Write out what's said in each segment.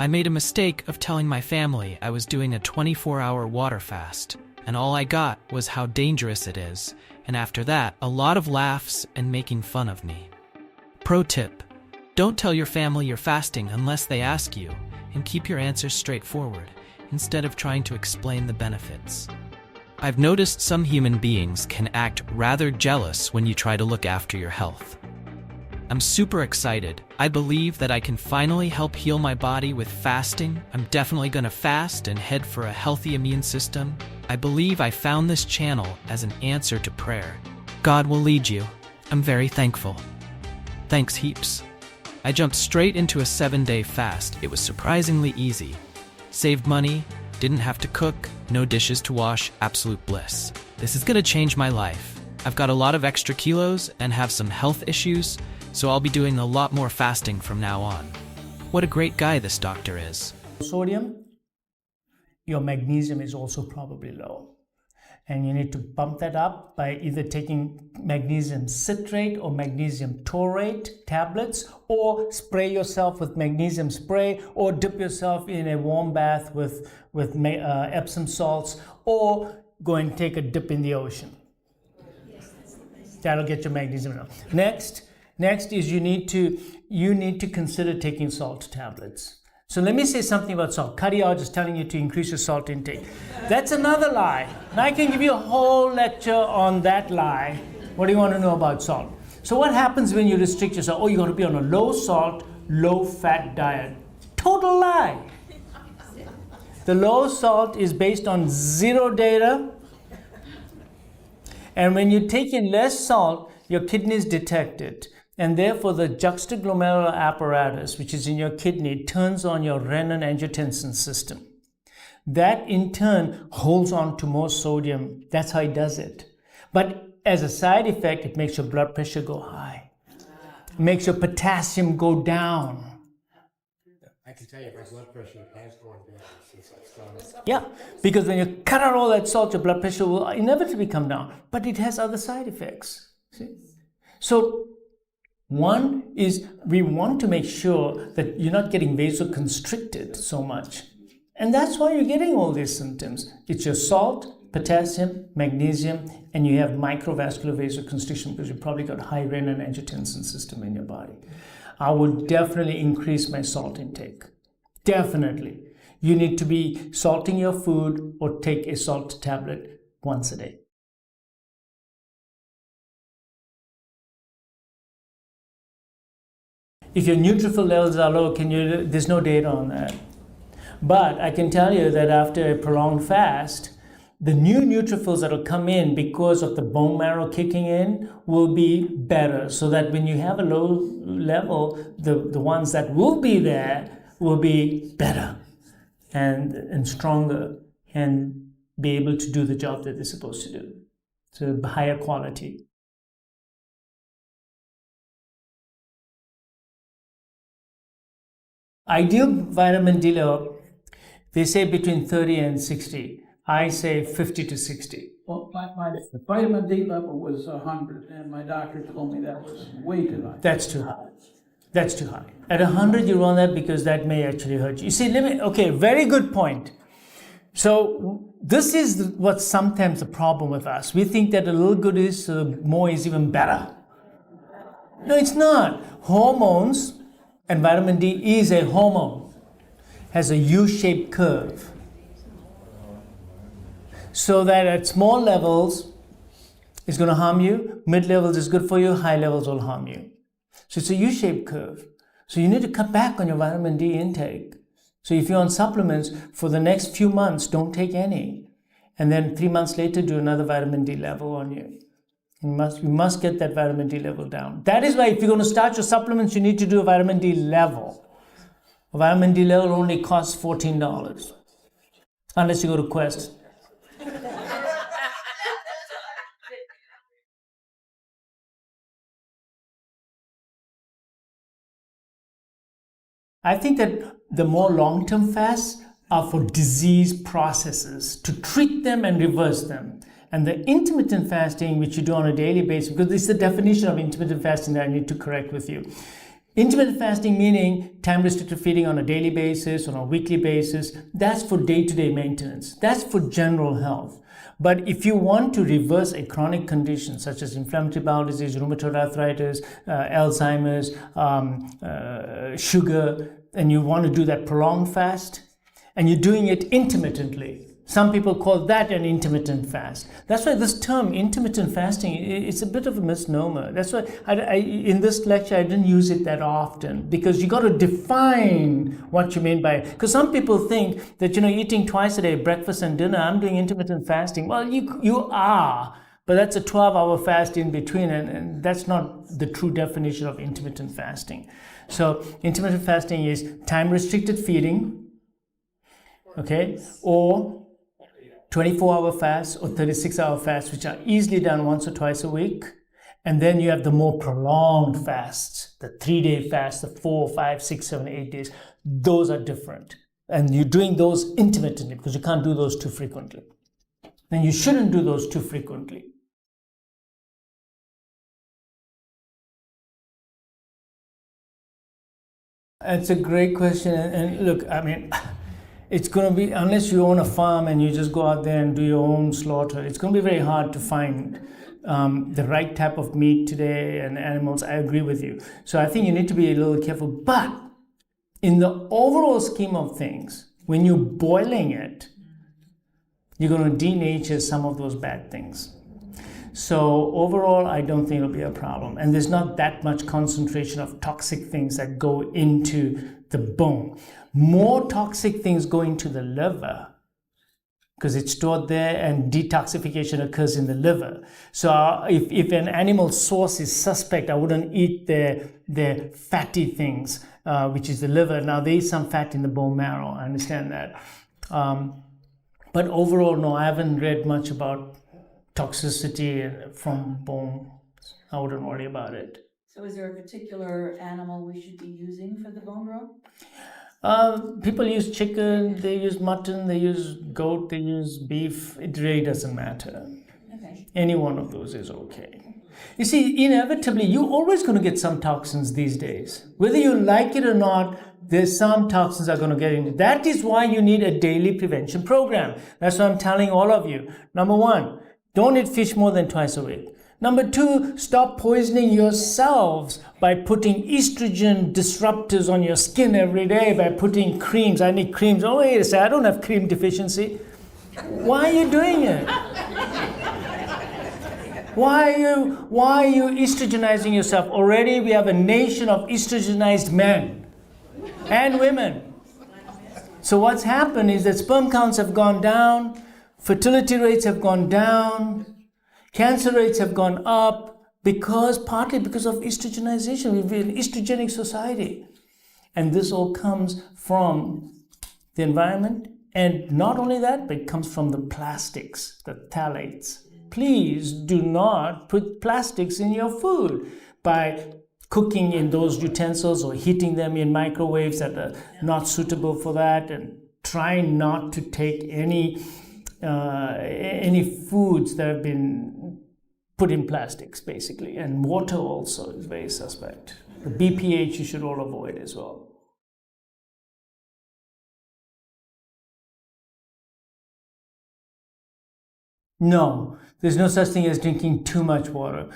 I made a mistake of telling my family I was doing a 24-hour water fast, and all I got was how dangerous it is, and after that, a lot of laughs and making fun of me. Pro tip: don't tell your family you're fasting unless they ask you, and keep your answers straightforward, instead of trying to explain the benefits. I've noticed some human beings can act rather jealous when you try to look after your health. I'm super excited. I believe that I can finally help heal my body with fasting. I'm definitely gonna fast and head for a healthy immune system. I believe I found this channel as an answer to prayer. God will lead you. I'm very thankful. Thanks heaps. I jumped straight into a 7-day fast. It was surprisingly easy. Saved money, didn't have to cook, no dishes to wash, absolute bliss. This is gonna change my life. I've got a lot of extra kilos and have some health issues, so I'll be doing a lot more fasting from now on. What a great guy this doctor is. Sodium, your magnesium is also probably low. And you need to bump that up by either taking magnesium citrate or magnesium taurate tablets, or spray yourself with magnesium spray, or dip yourself in a warm bath with Epsom salts, or go and take a dip in the ocean. That'll get your magnesium up. Next is you need to consider taking salt tablets. So let me say something about salt. Cardiologist telling you to increase your salt intake. That's another lie. And I can give you a whole lecture on that lie. What do you want to know about salt? So what happens when you restrict yourself? Oh, you're going to be on a low salt, low fat diet. Total lie. The low salt is based on zero data. And when you take in less salt, your kidneys detect it. And therefore, the juxtaglomerular apparatus, which is in your kidney, turns on your renin-angiotensin system. That, in turn, holds on to more sodium. That's how it does it. But as a side effect, it makes your blood pressure go high. It makes your potassium go down. I can tell you my blood pressure has gone down since I started. Yeah, because when you cut out all that salt, your blood pressure will inevitably come down. But it has other side effects. See? So, one is we want to make sure that you're not getting vasoconstricted so much. And that's why you're getting all these symptoms. It's your salt, potassium, magnesium, and you have microvascular vasoconstriction because you've probably got high renin-angiotensin system in your body. I would definitely increase my salt intake. Definitely. You need to be salting your food or take a salt tablet once a day. If your neutrophil levels are low, there's no data on that. But I can tell you that after a prolonged fast, the new neutrophils that will come in because of the bone marrow kicking in will be better. So that when you have a low level, the ones that will be there will be better and stronger and be able to do the job that they're supposed to do. So higher quality. Ideal vitamin D level, they say between 30 and 60. I say 50 to 60. Well, my vitamin D level was 100, and my doctor told me that was way too high. That's too high. That's too high. At 100, you want that because that may actually hurt you. You see, okay, very good point. So this is what's sometimes the problem with us. We think that a little good is, more is even better. No, it's not. Hormones, and vitamin D is a hormone, has a U-shaped curve. So that at small levels, it's going to harm you, mid levels is good for you, high levels will harm you. So it's a U-shaped curve. So you need to cut back on your vitamin D intake. So if you're on supplements, for the next few months, don't take any. And then 3 months later, do another vitamin D level on you. You must get that vitamin D level down. That is why if you're going to start your supplements, you need to do a vitamin D level. A vitamin D level only costs $14. Unless you go to Quest. I think that the more long-term fasts are for disease processes, to treat them and reverse them. And the intermittent fasting, which you do on a daily basis, because this is the definition of intermittent fasting that I need to correct with you. Intermittent fasting meaning time-restricted feeding on a daily basis, on a weekly basis, that's for day-to-day maintenance. That's for general health. But if you want to reverse a chronic condition such as inflammatory bowel disease, rheumatoid arthritis, Alzheimer's, sugar, and you want to do that prolonged fast, and you're doing it intermittently, some people call that an intermittent fast. That's why this term intermittent fasting, it's a bit of a misnomer. That's why in this lecture I didn't use it that often, because you got to define what you mean by it. Because some people think that, eating twice a day, breakfast and dinner, I'm doing intermittent fasting. Well, you are, but that's a 12-hour fast in between, and that's not the true definition of intermittent fasting. So intermittent fasting is time-restricted feeding, okay, or 24-hour fast or 36-hour fast, which are easily done once or twice a week. And then you have the more prolonged fasts, the 3-day fast, the 4, 5, 6, 7, 8 days. Those are different. And you're doing those intermittently because you can't do those too frequently. And you shouldn't do those too frequently. That's a great question. And look, it's going to be, unless you own a farm and you just go out there and do your own slaughter, it's going to be very hard to find the right type of meat today and animals. I agree with you. So I think you need to be a little careful. But in the overall scheme of things, when you're boiling it, you're going to denature some of those bad things. So overall, I don't think it'll be a problem. And there's not that much concentration of toxic things that go into the bone. More toxic things go into the liver because it's stored there, and detoxification occurs in the liver. So if an animal source is suspect, I wouldn't eat their fatty things, which is the liver. Now, there is some fat in the bone marrow. I understand that. But overall, no, I haven't read much about toxicity from bone. I wouldn't worry about it. So is there a particular animal we should be using for the bone broth? People use chicken, they use mutton, they use goat, they use beef. It really doesn't matter. Okay. Any one of those is okay. You see, inevitably, you're always going to get some toxins these days. Whether you like it or not, there's some toxins are going to get into. That is why you need a daily prevention program. That's what I'm telling all of you. Number one, don't eat fish more than twice a week. Number two, stop poisoning yourselves by putting estrogen disruptors on your skin every day, by putting creams. I need creams. Oh, wait a second, I don't have cream deficiency. Why are you doing it? Why are you estrogenizing yourself? Already we have a nation of estrogenized men and women. So what's happened is that sperm counts have gone down, fertility rates have gone down, cancer rates have gone up, partly because of estrogenization. We've been an estrogenic society. And this all comes from the environment. And not only that, but it comes from the plastics, the phthalates. Please do not put plastics in your food by cooking in those utensils or heating them in microwaves that are not suitable for that. And try not to take any foods that have been put in plastics, basically. And water also is very suspect. The BPH you should all avoid as well. No, there's no such thing as drinking too much water.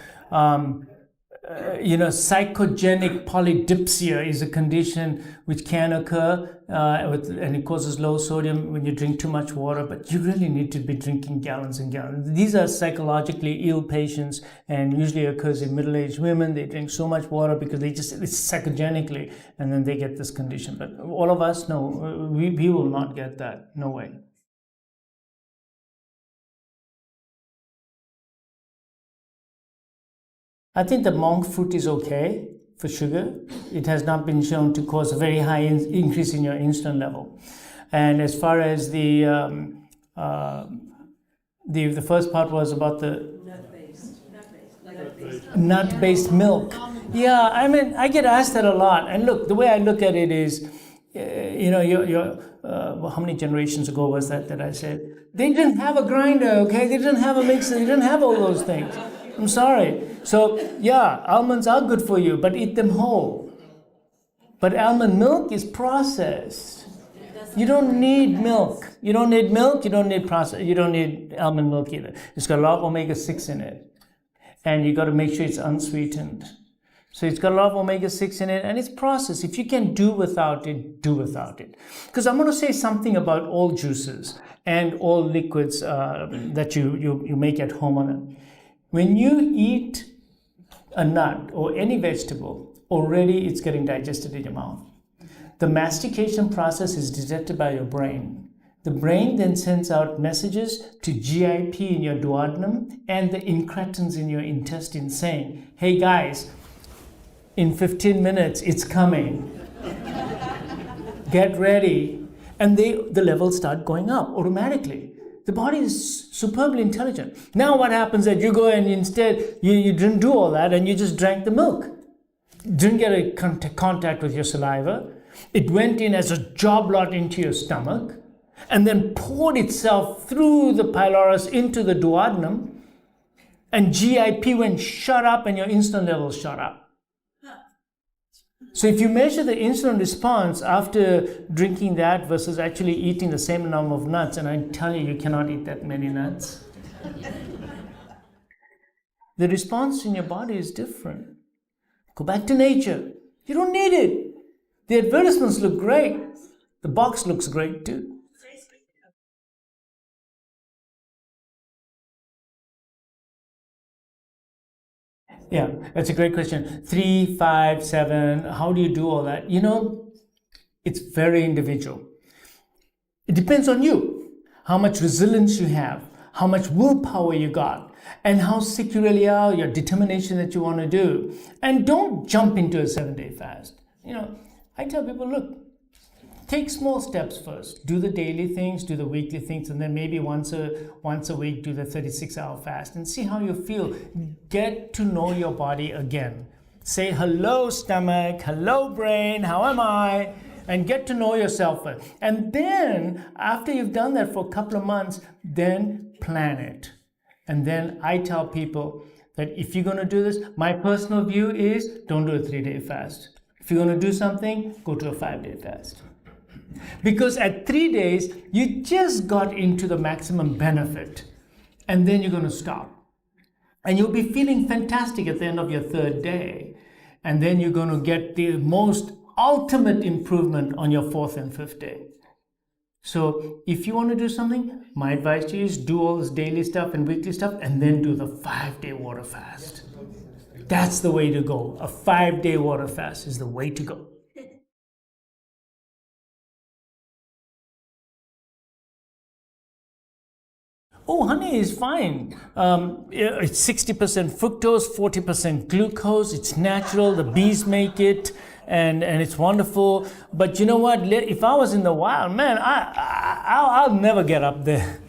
Psychogenic polydipsia is a condition which can occur and it causes low sodium when you drink too much water, but you really need to be drinking gallons and gallons. These are psychologically ill patients and usually occurs in middle-aged women. They drink so much water because it's psychogenically, and then they get this condition. But all of us, no, we will not get that. No way. I think the monk fruit is okay for sugar. It has not been shown to cause a very high increase in your insulin level. And as far as the first part was about the nut-based milk. Yeah, I get asked that a lot. And look, the way I look at it is, how many generations ago was that I said? They didn't have a grinder, okay? They didn't have a mixer. They didn't have all those things. I'm sorry. So, yeah, almonds are good for you, but eat them whole. But almond milk is processed. You don't need milk. You don't need milk, you don't need process, you don't need almond milk either. It's got a lot of omega-6 in it. And you got to make sure it's unsweetened. So it's got a lot of omega-6 in it, and it's processed. If you can do without it, do without it. Because I'm going to say something about all juices and all liquids that you make at home. When you eat a nut or any vegetable, already it's getting digested in your mouth. The mastication process is detected by your brain. The brain then sends out messages to GIP in your duodenum and the incretins in your intestine saying, hey guys, in 15 minutes it's coming. Get ready. And the levels start going up automatically. The body is superbly intelligent. Now what happens is you go and instead you didn't do all that and you just drank the milk. Didn't get a contact with your saliva. It went in as a job lot into your stomach and then poured itself through the pylorus into the duodenum, and GIP went shot up and your insulin levels shot up. So if you measure the insulin response after drinking that versus actually eating the same number of nuts, and I tell you, you cannot eat that many nuts, the response in your body is different. Go back to nature. You don't need it. The advertisements look great. The box looks great too. Yeah, that's a great question. 3, 5, 7, how do you do all that? You know, it's very individual. It depends on you, how much resilience you have, how much willpower you got, and how sick you really are, your determination that you want to do. And don't jump into a 7-day fast. You know, I tell people, look, take small steps first. Do the daily things, do the weekly things, and then maybe once a week do the 36-hour fast and see how you feel. Get to know your body again. Say, hello stomach, hello brain, how am I? And get to know yourself first. And then, after you've done that for a couple of months, then plan it. And then I tell people that if you're going to do this, my personal view is don't do a 3-day fast. If you're going to do something, go to a 5-day fast. Because at 3 days, you just got into the maximum benefit. And then you're going to stop. And you'll be feeling fantastic at the end of your 3rd day. And then you're going to get the most ultimate improvement on your 4th and 5th day. So if you want to do something, my advice to you is do all this daily stuff and weekly stuff and then do the 5-day water fast. That's the way to go. A 5-day water fast is the way to go. Oh, honey is fine. It's 60% fructose, 40% glucose. It's natural. The bees make it, and it's wonderful. But you know what? If I was in the wild, man, I'll never get up there.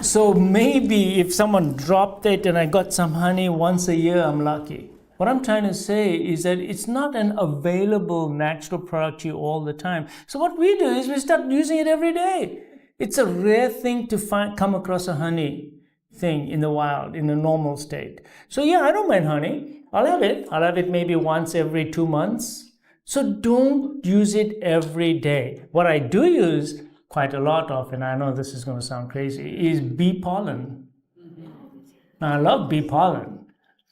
So maybe if someone dropped it and I got some honey once a year, I'm lucky. What I'm trying to say is that it's not an available natural product to you all the time. So what we do is we start using it every day. It's a rare thing to come across a honey thing in the wild, in the normal state. So yeah, I don't mind honey. I'll have it. I'll have it maybe once every 2 months. So don't use it every day. What I do use quite a lot of, and I know this is going to sound crazy, is bee pollen. Now, I love bee pollen.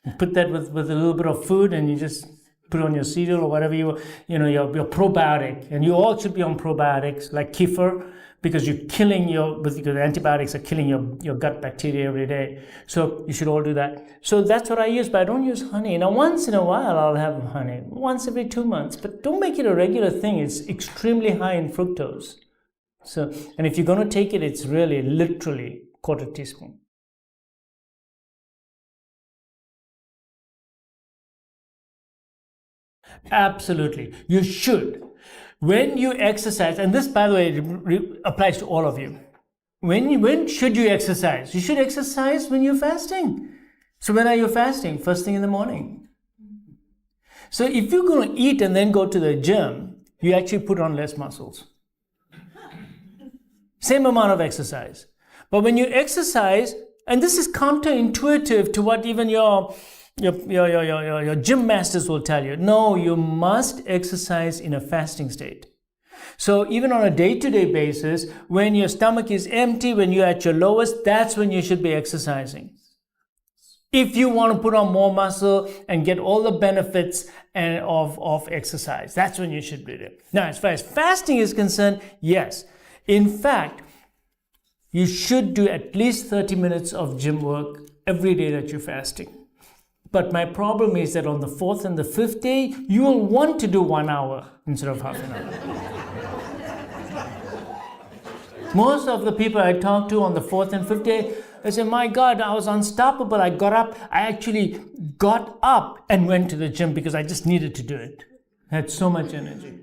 You put that with a little bit of food and you just put it on your cereal or whatever your probiotic. And you all should be on probiotics like kefir, because you're killing because antibiotics are killing your gut bacteria every day. So you should all do that. So that's what I use, but I don't use honey. Now, once in a while, I'll have honey, once every 2 months, but don't make it a regular thing. It's extremely high in fructose. So, and if you're going to take it, it's really literally 1/4 teaspoon. Absolutely. You should. When you exercise, and this, by the way, applies to all of you. When should you exercise? You should exercise when you're fasting. So when are you fasting? First thing in the morning. So if you're going to eat and then go to the gym, you actually put on less muscles. Same amount of exercise. But when you exercise, and this is counterintuitive to what even your your gym masters will tell you, no, you must exercise in a fasting state. So even on a day-to-day basis, when your stomach is empty, when you're at your lowest, that's when you should be exercising. If you want to put on more muscle and get all the benefits of exercise, that's when you should do it. Now, as far as fasting is concerned, yes. In fact, you should do at least 30 minutes of gym work every day that you're fasting. But my problem is that on the 4th and the 5th day, you will want to do 1 hour instead of half an hour. Most of the people I talk to on the 4th and 5th day, they say, my God, I was unstoppable. I actually got up and went to the gym because I just needed to do it. I had so much energy.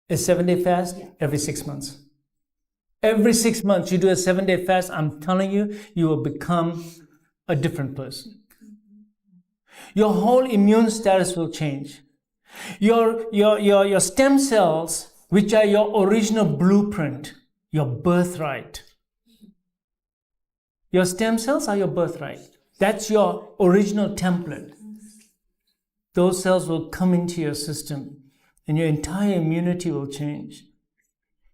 A 7-day fast every 6 months. Every 6 months you do a 7-day fast, I'm telling you, you will become a different person. Your whole immune status will change. Your stem cells, which are your original blueprint, your birthright. Your stem cells are your birthright. That's your original template. Those cells will come into your system and your entire immunity will change.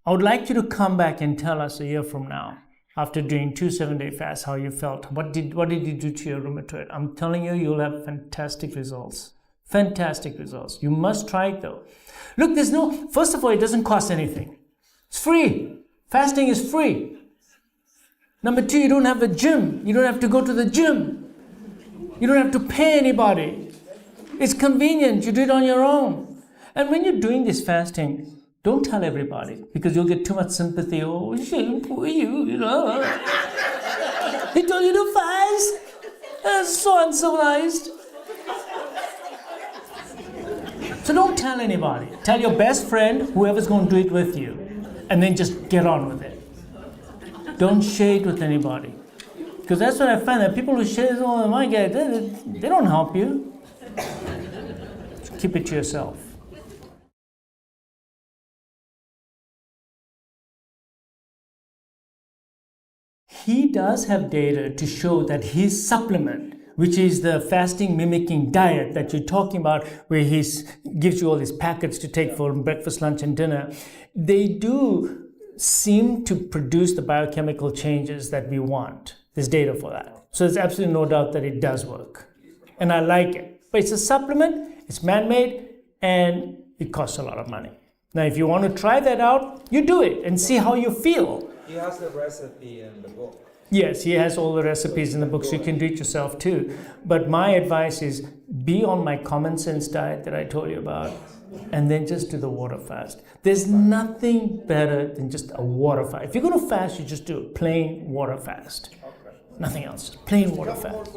I would like you to come back and tell us a year from now, after doing 2 7-day fasts, how you felt. What did you do to your rheumatoid? I'm telling you, you'll have fantastic results. Fantastic results. You must try it though. Look, first of all, it doesn't cost anything. It's free. Fasting is free. Number 2, you don't have a gym. You don't have to go to the gym. You don't have to pay anybody. It's convenient. You do it on your own. And when you're doing this fasting, don't tell everybody because you'll get too much sympathy. Oh, shame, poor you know. He told you to fast. That's so uncivilized. So don't tell anybody. Tell your best friend, whoever's going to do it with you, and then just get on with it. Don't share it with anybody. Because that's what I find, that people who share this, oh my God, they don't help you. Keep it to yourself. He does have data to show that his supplement, which is the fasting mimicking diet that you're talking about, where he gives you all these packets to take for breakfast, lunch, and dinner, they do seem to produce the biochemical changes that we want. There's data for that. So there's absolutely no doubt that it does work. And I like it. But it's a supplement, it's man-made, and it costs a lot of money. Now, if you want to try that out, you do it and see how you feel. He has the recipe in the book. Yes, he has all the recipes in the book, so you can do it yourself too. But my advice is be on my common sense diet that I told you about, and then just do the water fast. There's nothing better than just a water fast. If you're going to fast, you just do a plain water fast. Nothing else, just plain water fast.